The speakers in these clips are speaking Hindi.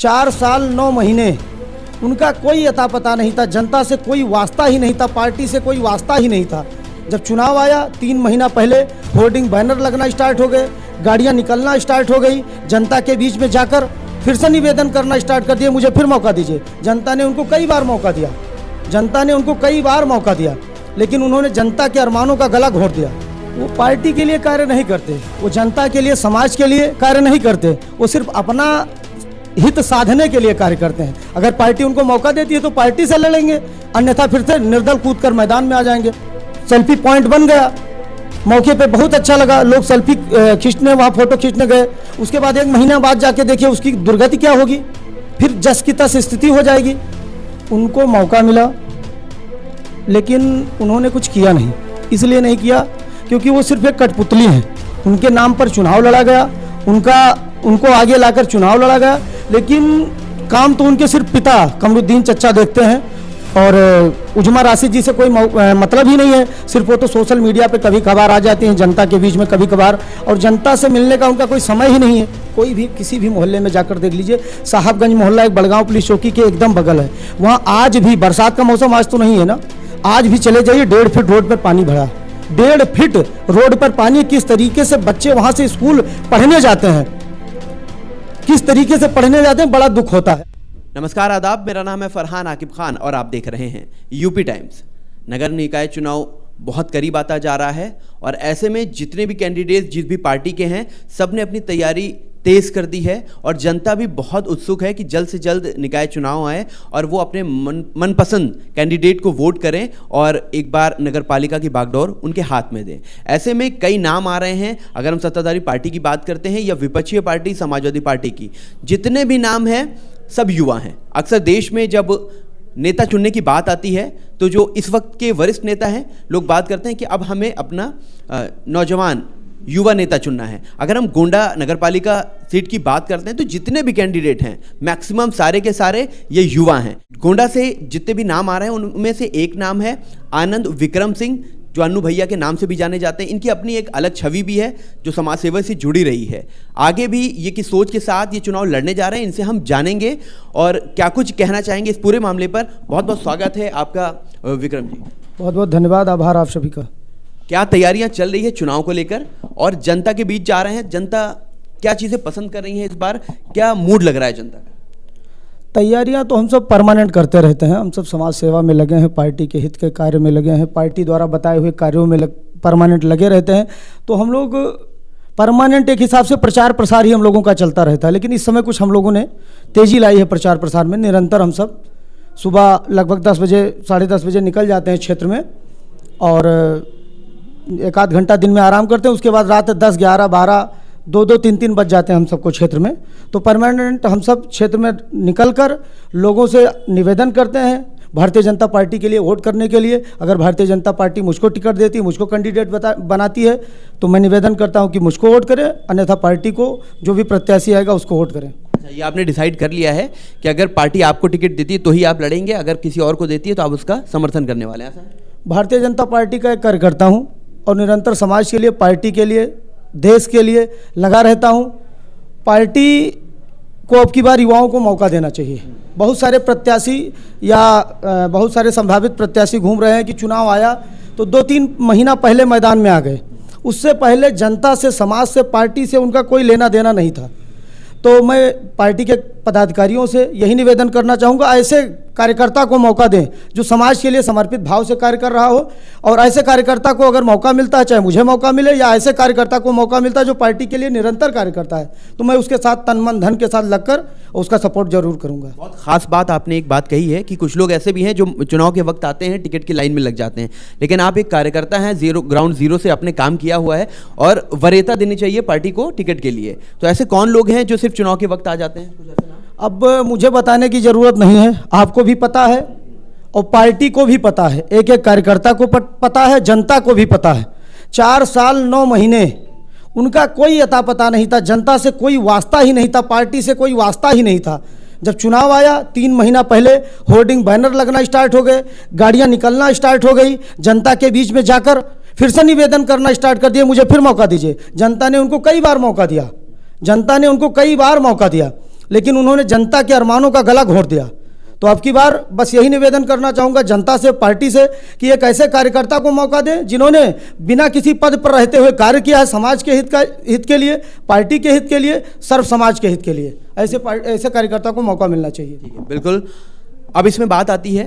4 साल 9 महीने उनका कोई अता पता नहीं था, जनता से कोई वास्ता ही नहीं था, पार्टी से कोई वास्ता ही नहीं था। जब चुनाव आया 3 महीना पहले होर्डिंग बैनर लगना स्टार्ट हो गए, गाड़ियां निकलना स्टार्ट हो गई, जनता के बीच में जाकर फिर से निवेदन करना स्टार्ट कर दिया, मुझे फिर मौका दीजिए। जनता ने उनको कई बार मौका दिया, जनता ने उनको कई बार मौका दिया, लेकिन उन्होंने जनता के अरमानों का गला घोट दिया। वो पार्टी के लिए कार्य नहीं करते, वो जनता के लिए, समाज के लिए कार्य नहीं करते, वो सिर्फ अपना हित साधने के लिए कार्य करते हैं। अगर पार्टी उनको मौका देती है तो पार्टी से लड़ेंगे, अन्यथा फिर से निर्दल कूद कर मैदान में आ जाएंगे। सेल्फी पॉइंट बन गया, मौके पे बहुत अच्छा लगा, लोग सेल्फी खींचने, वहाँ फोटो खींचने गए। उसके बाद 1 महीना बाद जाके देखिए उसकी दुर्गति क्या होगी, फिर जस की तस स्थिति हो जाएगी। उनको मौका मिला लेकिन उन्होंने कुछ किया नहीं। इसलिए नहीं किया क्योंकि वो सिर्फ एक कठपुतली है। उनके नाम पर चुनाव लड़ा गया, उनको आगे लाकर चुनाव लड़ा गया, लेकिन काम तो उनके सिर्फ पिता कमरुद्दीन चच्चा देखते हैं और उजमा राशिद जी से कोई मतलब ही नहीं है। सिर्फ वो तो सोशल मीडिया पे कभी कभार आ जाते हैं जनता के बीच में, कभी कभार, और जनता से मिलने का उनका कोई समय ही नहीं है। कोई भी किसी भी मोहल्ले में जाकर देख लीजिए, साहबगंज मोहल्ला एक बड़गांव पुलिस चौकी के एकदम बगल है, वहाँ आज भी, बरसात का मौसम आज तो नहीं है ना, आज भी चले जाइए 1.5 फीट रोड पर पानी भरा, 1.5 फीट रोड पर पानी। किस तरीके से बच्चे वहाँ से स्कूल पढ़ने जाते हैं, किस तरीके से पढ़ने जाते हैं, बड़ा दुख होता है। नमस्कार, आदाब, मेरा नाम है फरहान आकिब खान और आप देख रहे हैं यूपी टाइम्स। नगर निकाय चुनाव बहुत करीब आता जा रहा है और ऐसे में जितने भी कैंडिडेट जिस भी पार्टी के हैं, सब ने अपनी तैयारी तेज कर दी है और जनता भी बहुत उत्सुक है कि जल्द से जल्द निकाय चुनाव आए और वो अपने मनपसंद कैंडिडेट को वोट करें और एक बार नगर पालिका की बागडोर उनके हाथ में दें। ऐसे में कई नाम आ रहे हैं। अगर हम सत्ताधारी पार्टी की बात करते हैं या विपक्षी पार्टी समाजवादी पार्टी की, जितने भी नाम हैं सब युवा हैं। अक्सर देश में जब नेता चुनने की बात आती है तो जो इस वक्त के वरिष्ठ नेता हैं, लोग बात करते हैं कि अब हमें अपना नौजवान युवा नेता चुनना है। अगर हम गोंडा नगर पालिका सीट की बात करते हैं तो जितने भी कैंडिडेट हैं मैक्सिमम सारे के सारे ये युवा हैं। गोंडा से जितने भी नाम आ रहे हैं उनमें से एक नाम है आनंद विक्रम सिंह, जो अन्नू भैया के नाम से भी जाने जाते हैं। इनकी अपनी एक अलग छवि भी है जो समाज सेवा से जुड़ी रही है। आगे भी ये की सोच के साथ ये चुनाव लड़ने जा रहे हैं, इनसे हम जानेंगे और क्या कुछ कहना चाहेंगे इस पूरे मामले पर। बहुत बहुत स्वागत है आपका विक्रम जी। बहुत बहुत धन्यवाद, आभार आप सभी का। क्या तैयारियां चल रही है चुनाव को लेकर और जनता के बीच जा रहे हैं, जनता क्या चीज़ें पसंद कर रही है इस बार, क्या मूड लग रहा है जनता का? तैयारियां तो हम सब परमानेंट करते रहते हैं, हम सब समाज सेवा में लगे हैं, पार्टी के हित के कार्य में लगे हैं, पार्टी द्वारा बताए हुए कार्यों में परमानेंट लगे रहते हैं। तो हम लोग परमानेंट एक हिसाब से प्रचार प्रसार ही हम लोगों का चलता रहता है। लेकिन इस समय कुछ हम लोगों ने तेज़ी लाई है प्रचार प्रसार में। निरंतर हम सब सुबह लगभग 10 बजे, 10:30 बजे निकल जाते हैं क्षेत्र में और 1-8 घंटा दिन में आराम करते हैं। उसके बाद रात 10, 11, 12, 2-2, 3-3 बज जाते हैं हम सबको क्षेत्र में। तो परमानेंट हम सब क्षेत्र में निकलकर लोगों से निवेदन करते हैं भारतीय जनता पार्टी के लिए वोट करने के लिए। अगर भारतीय जनता पार्टी मुझको टिकट देती है, मुझको कैंडिडेट बनाती है, तो मैं निवेदन करता हूं कि मुझको वोट करें, अन्यथा पार्टी को जो भी प्रत्याशी आएगा उसको वोट करें। ये आपने डिसाइड कर लिया है कि अगर पार्टी आपको टिकट देती है तो ही आप लड़ेंगे, अगर किसी और को देती है तो आप उसका समर्थन करने वाले हैं? ऐसा भारतीय जनता पार्टी का एक कार्यकर्ता हूँ और निरंतर समाज के लिए, पार्टी के लिए, देश के लिए लगा रहता हूँ। पार्टी को अब की बार युवाओं को मौका देना चाहिए। बहुत सारे प्रत्याशी या बहुत सारे संभावित प्रत्याशी घूम रहे हैं कि चुनाव आया तो 2-3 महीना पहले मैदान में आ गए। उससे पहले जनता से, समाज से, पार्टी से उनका कोई लेना देना नहीं था। तो मैं पार्टी के पदाधिकारियों से यही निवेदन करना चाहूँगा, ऐसे कार्यकर्ता को मौका दें जो समाज के लिए समर्पित भाव से कार्य कर रहा हो। और ऐसे कार्यकर्ता को अगर मौका मिलता है, चाहे मुझे मौका मिले या ऐसे कार्यकर्ता को मौका मिलता है जो पार्टी के लिए निरंतर कार्य करता है, तो मैं उसके साथ तन मन धन के साथ लगकर उसका सपोर्ट जरूर करूँगा। बहुत खास बात आपने एक बात कही है कि कुछ लोग ऐसे भी हैं जो चुनाव के वक्त आते हैं, टिकट की लाइन में लग जाते हैं, लेकिन आप एक कार्यकर्ता हैं, ग्राउंड जीरो से आपने काम किया हुआ है और वरीयता देनी चाहिए पार्टी को टिकट के लिए। तो ऐसे कौन लोग हैं जो सिर्फ चुनाव के वक्त आ जाते हैं? अब मुझे बताने की ज़रूरत नहीं है, आपको भी पता है और पार्टी को भी पता है, एक एक कार्यकर्ता को पता है, जनता को भी पता है। 4 साल 9 महीने उनका कोई अता पता नहीं था, जनता से कोई वास्ता ही नहीं था, पार्टी से कोई वास्ता ही नहीं था। जब चुनाव आया 3 महीना पहले होर्डिंग बैनर लगना स्टार्ट हो गए, गाड़ियां निकलना स्टार्ट हो गई, जनता के बीच में जाकर फिर से निवेदन करना स्टार्ट कर दिया, मुझे फिर मौका दीजिए। जनता ने उनको कई बार मौका दिया, जनता ने उनको कई बार मौका दिया, लेकिन उन्होंने जनता के अरमानों का गला घोंट दिया। तो अब की बार बस यही निवेदन करना चाहूँगा जनता से, पार्टी से, कि एक ऐसे कार्यकर्ता को मौका दें जिन्होंने बिना किसी पद पर रहते हुए कार्य किया है समाज के हित के लिए, पार्टी के हित के लिए, सर्व समाज के हित के लिए। ऐसे कार्यकर्ता को मौका मिलना चाहिए। ठीक है, बिल्कुल। अब इसमें बात आती है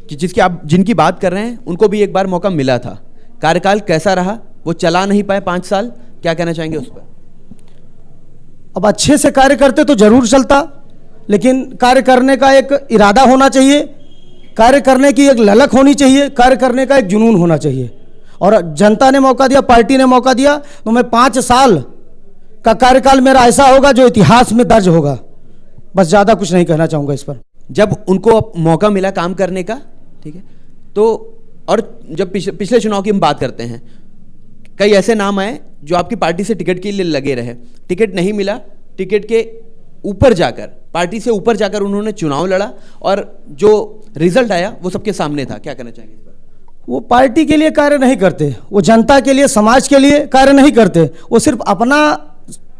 कि जिनकी बात कर रहे हैं उनको भी एक बार मौका मिला था, कार्यकाल कैसा रहा, वो चला नहीं पाए 5 साल, क्या कहना चाहेंगे उस पर? अब अच्छे से कार्य करते तो जरूर चलता, लेकिन कार्य करने का एक इरादा होना चाहिए, कार्य करने की एक ललक होनी चाहिए, कार्य करने का एक जुनून होना चाहिए। और जनता ने मौका दिया, पार्टी ने मौका दिया, तो मैं 5 साल का कार्यकाल मेरा ऐसा होगा जो इतिहास में दर्ज होगा। बस ज़्यादा कुछ नहीं कहना चाहूँगा इस पर। जब उनको अब मौका मिला काम करने का, ठीक है, तो और जब पिछले चुनाव की हम बात करते हैं, कई ऐसे नाम आए जो आपकी पार्टी से टिकट के लिए लगे रहे, टिकट नहीं मिला, टिकट के ऊपर जाकर, पार्टी से ऊपर जाकर उन्होंने चुनाव लड़ा और जो रिजल्ट आया वो सबके सामने था। क्या कहना चाहेंगे इस पर? वो पार्टी के लिए कार्य नहीं करते, वो जनता के लिए, समाज के लिए कार्य नहीं करते, वो सिर्फ अपना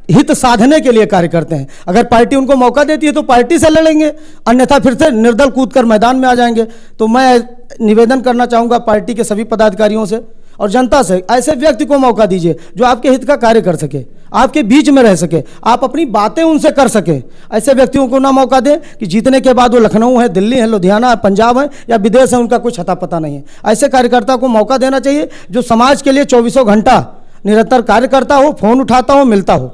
हित साधने के लिए कार्य करते हैं। अगर पार्टी उनको मौका देती है तो पार्टी से लड़ेंगे, अन्यथा फिर से निर्दल कूदकर मैदान में आ जाएंगे। तो मैं निवेदन करना चाहूँगा पार्टी के सभी पदाधिकारियों से और जनता से, ऐसे व्यक्ति को मौका दीजिए जो आपके हित का कार्य कर सके, आपके बीच में रह सके, आप अपनी बातें उनसे कर सके। ऐसे व्यक्तियों को ना मौका दें कि जीतने के बाद वो लखनऊ है, दिल्ली है, लुधियाना है, पंजाब है या विदेश है, उनका कुछ अता पता नहीं है। ऐसे कार्यकर्ता को मौका देना चाहिए जो समाज के लिए 24 घंटा निरंतर कार्य करता हो, फोन उठाता हो, मिलता हो।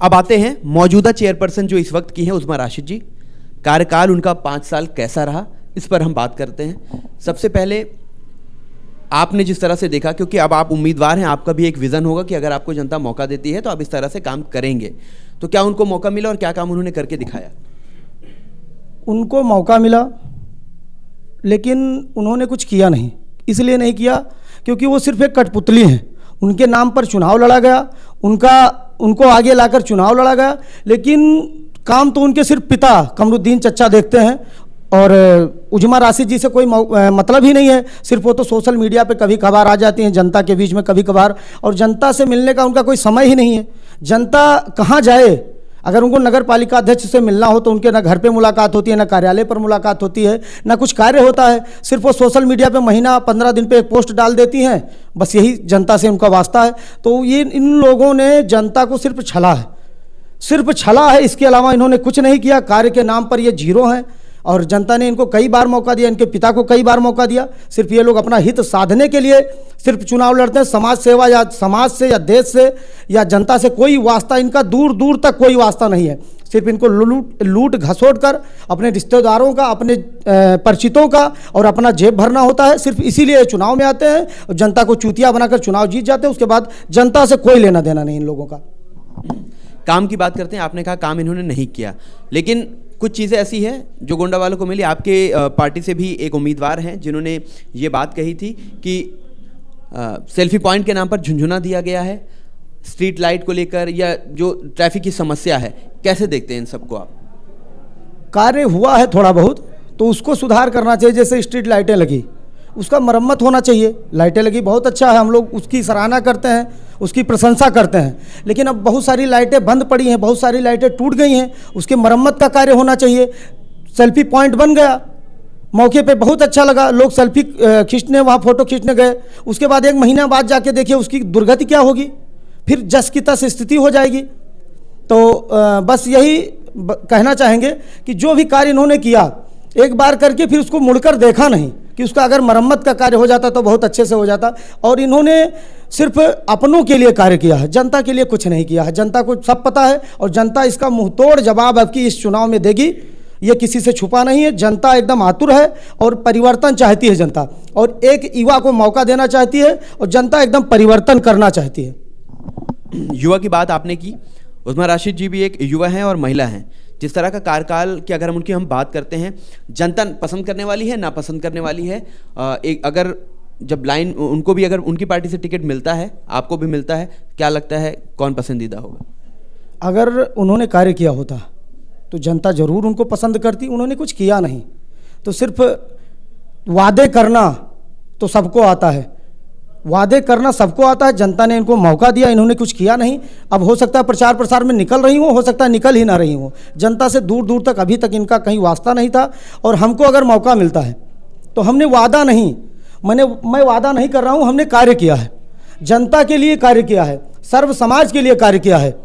अब आते हैं मौजूदा चेयरपर्सन जो इस वक्त की है, उस्मा राशिद जी, कार्यकाल उनका 5 साल कैसा रहा, इस पर हम बात करते हैं। सबसे पहले आपने जिस तरह से देखा, क्योंकि अब आप उम्मीदवार हैं, आपका भी एक विज़न होगा कि अगर आपको जनता मौका देती है तो आप इस तरह से काम करेंगे, तो क्या उनको मौका मिला और क्या काम उन्होंने करके दिखाया? उनको मौका मिला, लेकिन उन्होंने कुछ किया नहीं। इसलिए नहीं किया क्योंकि वो सिर्फ एक कठपुतली हैं। उनके नाम पर चुनाव लड़ा गया, उनको आगे लाकर चुनाव लड़ा गया, लेकिन काम तो उनके सिर्फ पिता कमरुद्दीन चच्चा देखते हैं और उस्मा राशिद जी से कोई मतलब ही नहीं है। सिर्फ वो तो सोशल मीडिया पे कभी कभार आ जाती हैं जनता के बीच में, कभी कभार, और जनता से मिलने का उनका कोई समय ही नहीं है। जनता कहाँ जाए? अगर उनको नगर पालिका अध्यक्ष से मिलना हो तो उनके ना घर पे मुलाकात होती है, ना कार्यालय पर मुलाकात होती है, ना कुछ कार्य होता है। सिर्फ वो सोशल मीडिया पे महीना 15 दिन पे एक पोस्ट डाल देती हैं, बस यही जनता से उनका वास्ता है। तो ये इन लोगों ने जनता को सिर्फ छला है, सिर्फ छला है, इसके अलावा इन्होंने कुछ नहीं किया। कार्य के नाम पर ये जीरो हैं और जनता ने इनको कई बार मौका दिया, इनके पिता को कई बार मौका दिया। सिर्फ ये लोग अपना हित साधने के लिए सिर्फ चुनाव लड़ते हैं। समाज सेवा या समाज से या देश से या जनता से कोई वास्ता इनका दूर दूर तक कोई वास्ता नहीं है। सिर्फ इनको लूट घसोट कर अपने रिश्तेदारों का, अपने परिचितों का और अपना जेब भरना होता है। सिर्फ इसीलिए चुनाव में आते हैं और जनता को चूतिया बनाकर चुनाव जीत जाते हैं। उसके बाद जनता से कोई लेना देना नहीं इन लोगों का। काम की बात करते हैं, आपने कहा काम इन्होंने नहीं किया, लेकिन कुछ चीज़ें ऐसी हैं जो गोंडा वालों को मिली। आपके पार्टी से भी एक उम्मीदवार हैं जिन्होंने ये बात कही थी कि सेल्फी पॉइंट के नाम पर झुंझुना दिया गया है, स्ट्रीट लाइट को लेकर या जो ट्रैफिक की समस्या है, कैसे देखते हैं इन सबको आप? कार्य हुआ है थोड़ा बहुत, तो उसको सुधार करना चाहिए। जैसे स्ट्रीट लाइटें लगी, उसका मरम्मत होना चाहिए। लाइटें लगी बहुत अच्छा है, हम लोग उसकी सराहना करते हैं, उसकी प्रशंसा करते हैं, लेकिन अब बहुत सारी लाइटें बंद पड़ी हैं, बहुत सारी लाइटें टूट गई हैं, उसके मरम्मत का कार्य होना चाहिए। सेल्फी पॉइंट बन गया, मौके पे बहुत अच्छा लगा, लोग सेल्फी खींचने, वहाँ फ़ोटो खींचने गए, उसके बाद 1 महीना बाद जाके देखिए उसकी दुर्गति क्या होगी, फिर जस की तस स्थिति हो जाएगी। तो बस यही कहना चाहेंगे कि जो भी कार्य इन्होंने किया, एक बार करके फिर उसको मुड़कर देखा नहीं कि उसका अगर मरम्मत का कार्य हो जाता तो बहुत अच्छे से हो जाता। और इन्होंने सिर्फ अपनों के लिए कार्य किया है, जनता के लिए कुछ नहीं किया है। जनता को सब पता है और जनता इसका मुंहतोड़ जवाब अब की इस चुनाव में देगी, ये किसी से छुपा नहीं है। जनता एकदम आतुर है और परिवर्तन चाहती है जनता, और एक युवा को मौका देना चाहती है और जनता एकदम परिवर्तन करना चाहती है। युवा की बात आपने की, उस्मा राशिद जी भी एक युवा हैं और महिला हैं। जिस तरह का कार्यकाल की अगर उनकी हम बात करते हैं, जनता पसंद करने वाली है, नापसंद करने वाली है। एक अगर जब लाइन उनको भी अगर उनकी पार्टी से टिकट मिलता है, आपको भी मिलता है, क्या लगता है कौन पसंदीदा होगा? अगर उन्होंने कार्य किया होता तो जनता ज़रूर उनको पसंद करती। उन्होंने कुछ किया नहीं, तो सिर्फ वादे करना तो सबको आता है, वादे करना सबको आता है, जनता ने इनको मौका दिया, इन्होंने कुछ किया नहीं। अब हो सकता है प्रचार प्रसार में निकल रही हूँ, हो सकता है निकल ही ना रही हूँ। जनता से दूर दूर तक अभी तक इनका कहीं वास्ता नहीं था। और हमको अगर मौका मिलता है तो हमने वादा नहीं, मैं वादा नहीं कर रहा हूँ, हमने कार्य किया है, जनता के लिए कार्य किया है, सर्व समाज के लिए कार्य किया है।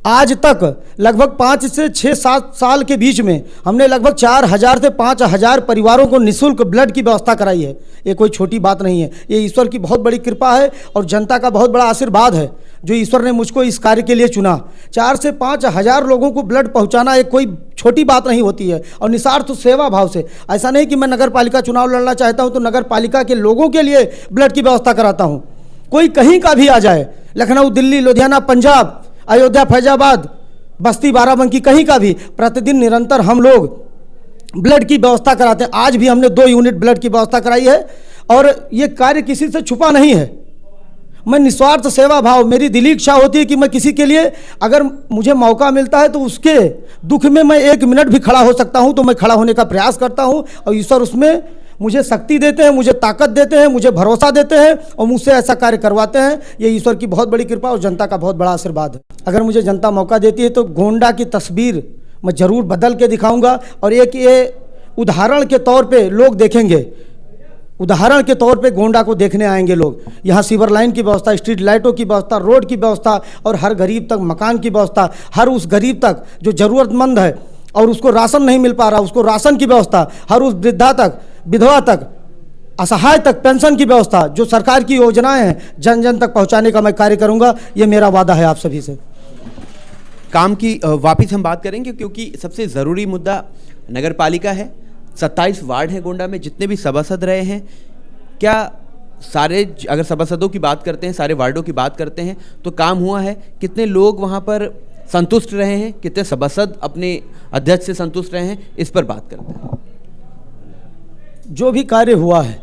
आज तक लगभग 5 से 6-7 साल के बीच में हमने लगभग 4000 से 5000 परिवारों को निःशुल्क ब्लड की व्यवस्था कराई है। ये कोई छोटी बात नहीं है, ये ईश्वर की बहुत बड़ी कृपा है और जनता का बहुत बड़ा आशीर्वाद है जो ईश्वर ने मुझको इस कार्य के लिए चुना। 4 से 5000 लोगों को ब्लड पहुंचाना एक कोई छोटी बात नहीं होती है, और निस्वार्थ सेवा भाव से। ऐसा नहीं कि मैं नगर पालिका चुनाव लड़ना चाहता हूँ तो नगर पालिका के लोगों के लिए ब्लड की व्यवस्था कराता हूँ। कोई कहीं का भी आ जाए, लखनऊ, दिल्ली, लुधियाना, पंजाब, अयोध्या, फैजाबाद, बस्ती, बाराबंकी, कहीं का भी, प्रतिदिन निरंतर हम लोग ब्लड की व्यवस्था कराते हैं। आज भी हमने 2 यूनिट ब्लड की व्यवस्था कराई है और ये कार्य किसी से छुपा नहीं है। मैं निस्वार्थ सेवा भाव, मेरी दिली इच्छा होती है कि मैं किसी के लिए अगर मुझे मौका मिलता है तो उसके दुख में मैं 1 मिनट भी खड़ा हो सकता हूं तो मैं खड़ा होने का प्रयास करता हूं, और ईश्वर उसमें मुझे शक्ति देते हैं, मुझे ताकत देते हैं, मुझे भरोसा देते हैं और मुझसे ऐसा कार्य करवाते हैं। ये ईश्वर की बहुत बड़ी कृपा और जनता का बहुत बड़ा आशीर्वाद है। अगर मुझे जनता मौका देती है तो गोंडा की तस्वीर मैं ज़रूर बदल के दिखाऊंगा, और एक ये उदाहरण के तौर पे लोग देखेंगे, उदाहरण के तौर पे गोंडा को देखने आएंगे लोग। यहाँ सीवर लाइन की व्यवस्था, स्ट्रीट लाइटों की व्यवस्था, रोड की व्यवस्था, और हर गरीब तक मकान की व्यवस्था, हर उस गरीब तक जो ज़रूरतमंद है और उसको राशन नहीं मिल पा रहा उसको राशन की व्यवस्था, हर उस वृद्धा तक, विधवा तक, असहाय तक पेंशन की व्यवस्था, जो सरकार की योजनाएं हैं जन जन तक पहुंचाने का मैं कार्य करूंगा। ये मेरा वादा है आप सभी से। काम की वापस हम बात करेंगे क्योंकि सबसे ज़रूरी मुद्दा नगर पालिका है। 27 वार्ड हैं गोंडा में, जितने भी सभासद रहे हैं, क्या सारे, अगर सभासदों की बात करते हैं, सारे वार्डों की बात करते हैं तो काम हुआ है? कितने लोग वहाँ पर संतुष्ट रहे हैं, कितने सभासद अपने अध्यक्ष से संतुष्ट रहे हैं, इस पर बात करते हैं। जो भी कार्य हुआ है,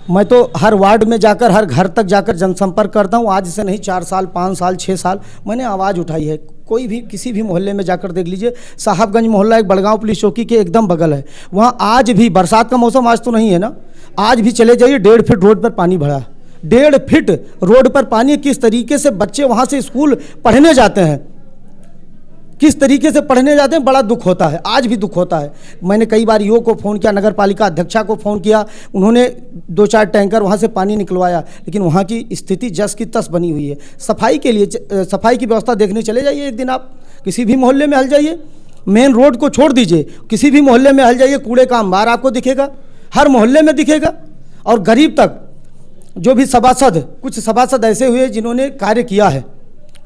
मैं तो हर वार्ड में जाकर, हर घर तक जाकर जनसंपर्क करता हूँ। आज से नहीं, 4 साल, 5 साल, 6 साल मैंने आवाज़ उठाई है। कोई भी किसी भी मोहल्ले में जाकर देख लीजिए। साहबगंज मोहल्ला एक बड़गांव पुलिस चौकी के एकदम बगल है, वहाँ आज भी, बरसात का मौसम आज तो नहीं है ना, आज भी चले जाइए 1.5 फीट रोड पर पानी भरा, 1.5 फीट रोड पर पानी। किस तरीके से बच्चे वहाँ से स्कूल पढ़ने जाते हैं, किस तरीके से पढ़ने जाते हैं, बड़ा दुख होता है, आज भी दुख होता है। मैंने कई बार ईओ को फ़ोन किया, नगर पालिका अध्यक्षा को फ़ोन किया, उन्होंने 2-4 टैंकर वहाँ से पानी निकलवाया, लेकिन वहाँ की स्थिति जस की तस बनी हुई है। सफाई के लिए, सफाई की व्यवस्था देखने चले जाइए एक दिन, आप किसी भी मोहल्ले में हल जाइए, मेन रोड को छोड़ दीजिए, किसी भी मोहल्ले में हल जाइए, कूड़े का अंबार आपको दिखेगा, हर मोहल्ले में दिखेगा। और गरीब तक जो भी सभासद, कुछ सभासद ऐसे हुए जिन्होंने कार्य किया है,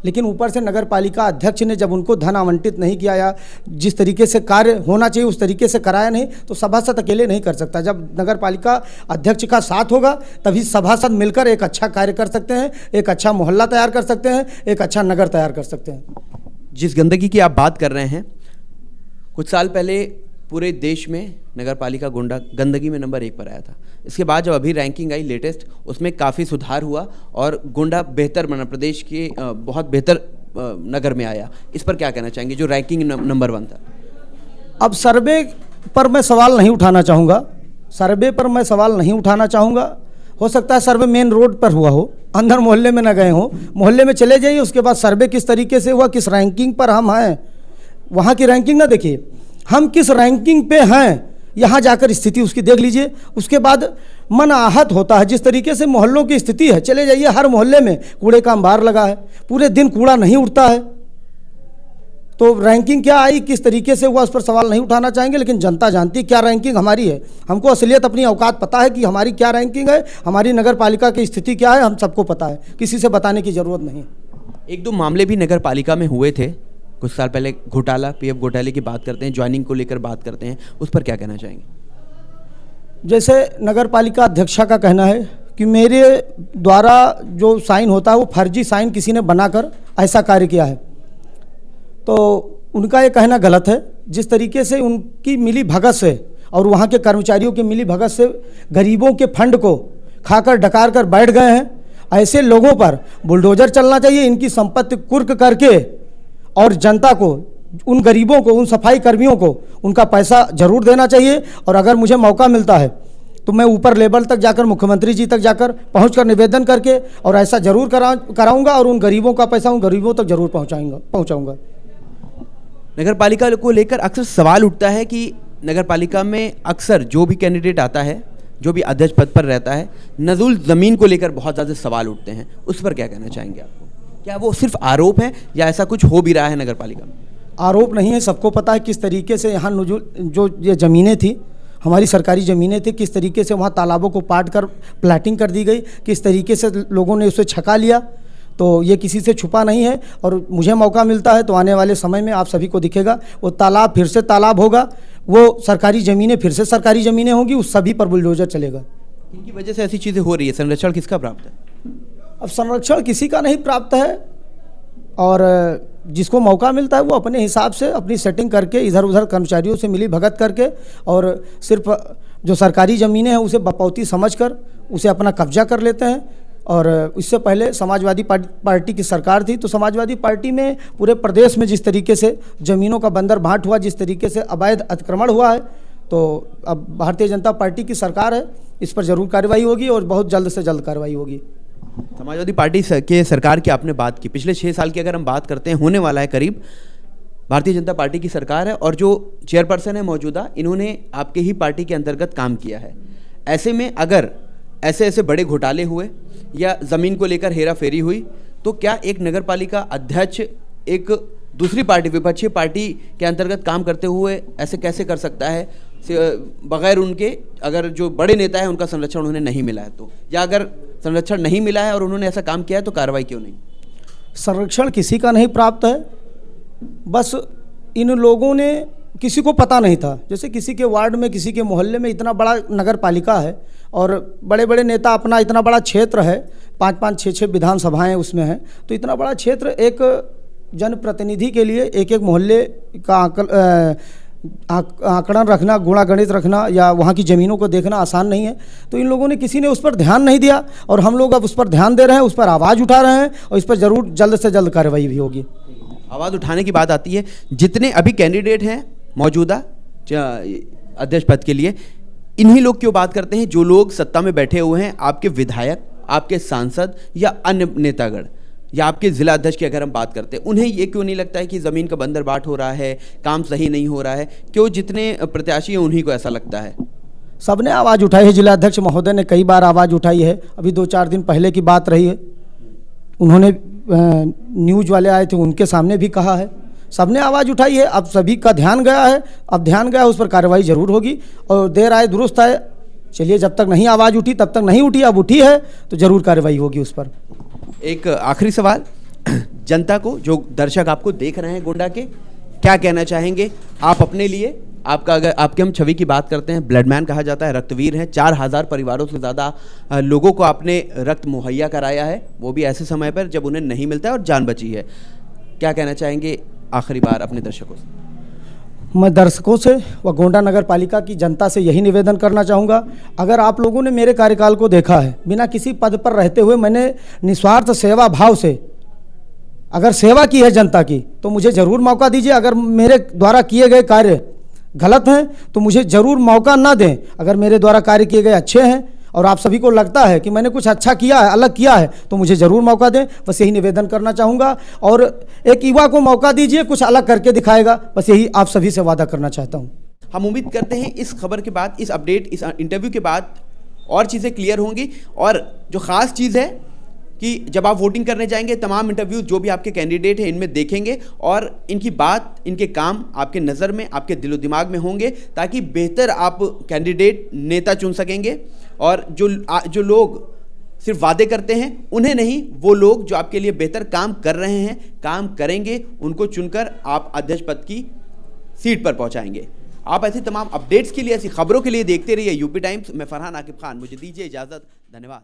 लेकिन ऊपर से नगर पालिका अध्यक्ष ने जब उनको धन आवंटित नहीं किया या जिस तरीके से कार्य होना चाहिए उस तरीके से कराया नहीं, तो सभासद अकेले नहीं कर सकता। जब नगर पालिका अध्यक्ष का साथ होगा तभी सभासद मिलकर एक अच्छा कार्य कर सकते हैं, एक अच्छा मोहल्ला तैयार कर सकते हैं, एक अच्छा नगर तैयार कर सकते हैं। जिस गंदगी की आप बात कर रहे हैं, कुछ साल पहले पूरे देश में नगर पालिका गोंडा गंदगी में नंबर 1 पर आया था। इसके बाद जब अभी रैंकिंग आई लेटेस्ट, उसमें काफ़ी सुधार हुआ और गोंडा बेहतर बना, प्रदेश के बहुत बेहतर नगर में आया। इस पर क्या कहना चाहेंगे, जो रैंकिंग नंबर 1 था? अब सर्वे पर मैं सवाल नहीं उठाना चाहूँगा, सर्वे पर मैं सवाल नहीं उठाना चाहूँगा। हो सकता है सर्वे मेन रोड पर हुआ हो, अंदर मोहल्ले में न गए हों, मोहल्ले में चले जाइए, उसके बाद सर्वे किस तरीके से हुआ, किस रैंकिंग पर हम हैं, वहाँ की रैंकिंग ना देखिए, हम किस रैंकिंग पे हैं, यहाँ जाकर स्थिति उसकी देख लीजिए। उसके बाद मन आहत होता है जिस तरीके से मोहल्लों की स्थिति है। चले जाइए, हर मोहल्ले में कूड़े का अंबार लगा है, पूरे दिन कूड़ा नहीं उठता है। तो रैंकिंग क्या आई, किस तरीके से हुआ, उस पर सवाल नहीं उठाना चाहेंगे, लेकिन जनता जानती है क्या रैंकिंग हमारी है। हमको असलियत, अपनी औकात पता है कि हमारी क्या रैंकिंग है, हमारी नगर पालिका की स्थिति क्या है, हम सबको पता है, किसी से बताने की ज़रूरत नहीं है। 1-2 मामले भी नगर पालिका में हुए थे कुछ साल पहले, घोटाला, पीएफ घोटाले की बात करते हैं, ज्वाइनिंग को लेकर बात करते हैं, उस पर क्या कहना चाहेंगे? जैसे नगर पालिका अध्यक्षा का कहना है कि मेरे द्वारा जो साइन होता है वो फर्जी साइन किसी ने बनाकर ऐसा कार्य किया है, तो उनका ये कहना गलत है। जिस तरीके से उनकी मिली भगत से और वहाँ के कर्मचारियों की मिली भगत से गरीबों के फंड को खाकर डकार कर बैठ गए हैं, ऐसे लोगों पर बुलडोजर चलना चाहिए, इनकी संपत्ति कुर्क करके, और जनता को, उन गरीबों को, उन सफाई कर्मियों को उनका पैसा जरूर देना चाहिए। और अगर मुझे मौका मिलता है तो मैं ऊपर लेवल तक जाकर मुख्यमंत्री जी तक जाकर पहुंचकर निवेदन करके और ऐसा जरूर कराऊंगा और उन गरीबों का पैसा उन गरीबों तक जरूर पहुंचाऊंगा। नगर पालिका को लेकर अक्सर सवाल उठता है कि नगर पालिका में अक्सर जो भी कैंडिडेट आता है, जो भी अध्यक्ष पद पर रहता है, नज़ुल ज़मीन को लेकर बहुत ज़्यादा सवाल उठते हैं। उस पर क्या कहना चाहेंगे आप? क्या वो सिर्फ आरोप है या ऐसा कुछ हो भी रहा है नगर पालिका में? आरोप नहीं है, सबको पता है किस तरीके से यहाँ जो ये ज़मीनें थी, हमारी सरकारी ज़मीनें थी, किस तरीके से वहाँ तालाबों को पाट कर प्लाटिंग कर दी गई, किस तरीके से लोगों ने उसे छका लिया। तो ये किसी से छुपा नहीं है और मुझे मौका मिलता है तो आने वाले समय में आप सभी को दिखेगा वो तालाब फिर से तालाब होगा, वो सरकारी ज़मीनें फिर से सरकारी ज़मीनें होंगी, उस सभी पर बुलडोजर चलेगा। इनकी वजह से ऐसी चीज़ें हो रही है, संरक्षण किसका प्राप्त है? अब संरक्षण किसी का नहीं प्राप्त है और जिसको मौका मिलता है वो अपने हिसाब से अपनी सेटिंग करके इधर उधर कर्मचारियों से मिली भगत करके और सिर्फ जो सरकारी ज़मीनें हैं उसे बपौती समझकर उसे अपना कब्जा कर लेते हैं। और इससे पहले समाजवादी पार्टी की सरकार थी तो समाजवादी पार्टी में पूरे प्रदेश में जिस तरीके से ज़मीनों का बंदर भाट हुआ, जिस तरीके से अवैध अतिक्रमण हुआ है, तो अब भारतीय जनता पार्टी की सरकार है, इस पर ज़रूर कार्रवाई होगी और बहुत जल्द से जल्द कार्रवाई होगी। समाजवादी पार्टी के सरकार की आपने बात की, पिछले 6 साल की अगर हम बात करते हैं, होने वाला है करीब, भारतीय जनता पार्टी की सरकार है और जो चेयरपर्सन है मौजूदा, इन्होंने आपके ही पार्टी के अंतर्गत काम किया है। ऐसे में अगर ऐसे बड़े घोटाले हुए या ज़मीन को लेकर हेरा फेरी हुई तो क्या एक नगर पालिका अध्यक्ष एक दूसरी पार्टी, विपक्षी पार्टी के अंतर्गत काम करते हुए ऐसे कैसे कर सकता है बगैर उनके, अगर जो बड़े नेता है उनका संरक्षण उन्हें नहीं मिला है तो, या अगर संरक्षण नहीं मिला है और उन्होंने ऐसा काम किया है तो कार्रवाई क्यों नहीं? संरक्षण किसी का नहीं प्राप्त है, बस इन लोगों ने, किसी को पता नहीं था, जैसे किसी के वार्ड में, किसी के मोहल्ले में इतना बड़ा नगर पालिका है और बड़े बड़े नेता, अपना इतना बड़ा क्षेत्र है, 5-5, 6-6 विधानसभाएं उसमें हैं, तो इतना बड़ा क्षेत्र एक जनप्रतिनिधि के लिए एक मोहल्ले का आंकड़न रखना, गुणागणित रखना या वहाँ की ज़मीनों को देखना आसान नहीं है। तो इन लोगों ने, किसी ने उस पर ध्यान नहीं दिया और हम लोग अब उस पर ध्यान दे रहे हैं, उस पर आवाज़ उठा रहे हैं और इस पर ज़रूर जल्द से जल्द कार्रवाई भी होगी। आवाज़ उठाने की बात आती है, जितने अभी कैंडिडेट हैं मौजूदा अध्यक्ष पद के लिए, इन्हीं लोग क्यों बात करते हैं जो लोग सत्ता में बैठे हुए हैं, आपके विधायक, आपके सांसद या अन्य नेतागण या आपके जिला अध्यक्ष की अगर हम बात करते हैं, उन्हें ये क्यों नहीं लगता है कि ज़मीन का बंदरबाट हो रहा है, काम सही नहीं हो रहा है? क्यों जितने प्रत्याशी हैं उन्हीं को ऐसा लगता है? सबने आवाज़ उठाई है, जिला अध्यक्ष महोदय ने कई बार आवाज़ उठाई है, अभी 2-4 दिन पहले की बात रही है, उन्होंने न्यूज़ वाले आए थे उनके सामने भी कहा है, सबने आवाज़ उठाई है। अब सभी का ध्यान गया है, अब ध्यान गया, उस पर कार्रवाई जरूर होगी और देर आए दुरुस्त आए। चलिए, जब तक नहीं आवाज़ उठी तब तक नहीं उठी, अब उठी है तो जरूर कार्रवाई होगी उस पर। एक आखिरी सवाल, जनता को, जो दर्शक आपको देख रहे हैं गोंडा के, क्या कहना चाहेंगे आप अपने लिए? आपका, अगर आपके हम छवि की बात करते हैं, ब्लडमैन कहा जाता है, रक्तवीर हैं, 4000 परिवारों से ज़्यादा लोगों को आपने रक्त मुहैया कराया है, वो भी ऐसे समय पर जब उन्हें नहीं मिलता है और जान बची है। क्या कहना चाहेंगे आखिरी बार अपने दर्शकों से? मैं दर्शकों से व गोंडा नगर पालिका की जनता से यही निवेदन करना चाहूँगा, अगर आप लोगों ने मेरे कार्यकाल को देखा है, बिना किसी पद पर रहते हुए मैंने निस्वार्थ सेवा भाव से अगर सेवा की है जनता की, तो मुझे ज़रूर मौका दीजिए। अगर मेरे द्वारा किए गए कार्य गलत हैं तो मुझे ज़रूर मौका ना दें। अगर मेरे द्वारा कार्य किए गए अच्छे हैं और आप सभी को लगता है कि मैंने कुछ अच्छा किया है, अलग किया है, तो मुझे ज़रूर मौका दें। बस यही निवेदन करना चाहूँगा और एक युवा को मौका दीजिए, कुछ अलग करके दिखाएगा, बस यही आप सभी से वादा करना चाहता हूँ। हम उम्मीद करते हैं इस खबर के बाद, इस अपडेट, इस इंटरव्यू के बाद और चीज़ें क्लियर होंगी। और जो ख़ास चीज़ है कि जब आप वोटिंग करने जाएंगे, तमाम इंटरव्यू जो भी आपके कैंडिडेट हैं इनमें देखेंगे और इनकी बात, इनके काम आपके नज़र में, आपके दिलो दिमाग में होंगे, ताकि बेहतर आप कैंडिडेट, नेता चुन सकेंगे। और जो लोग सिर्फ वादे करते हैं उन्हें नहीं, वो लोग जो आपके लिए बेहतर काम कर रहे हैं, काम करेंगे, उनको चुनकर आप अध्यक्ष पद की सीट पर पहुंचाएंगे। आप ऐसी तमाम अपडेट्स के लिए, ऐसी खबरों के लिए देखते रहिए यूपी टाइम्स। मैं फरहान आकिब खान, मुझे दीजिए इजाज़त। धन्यवाद।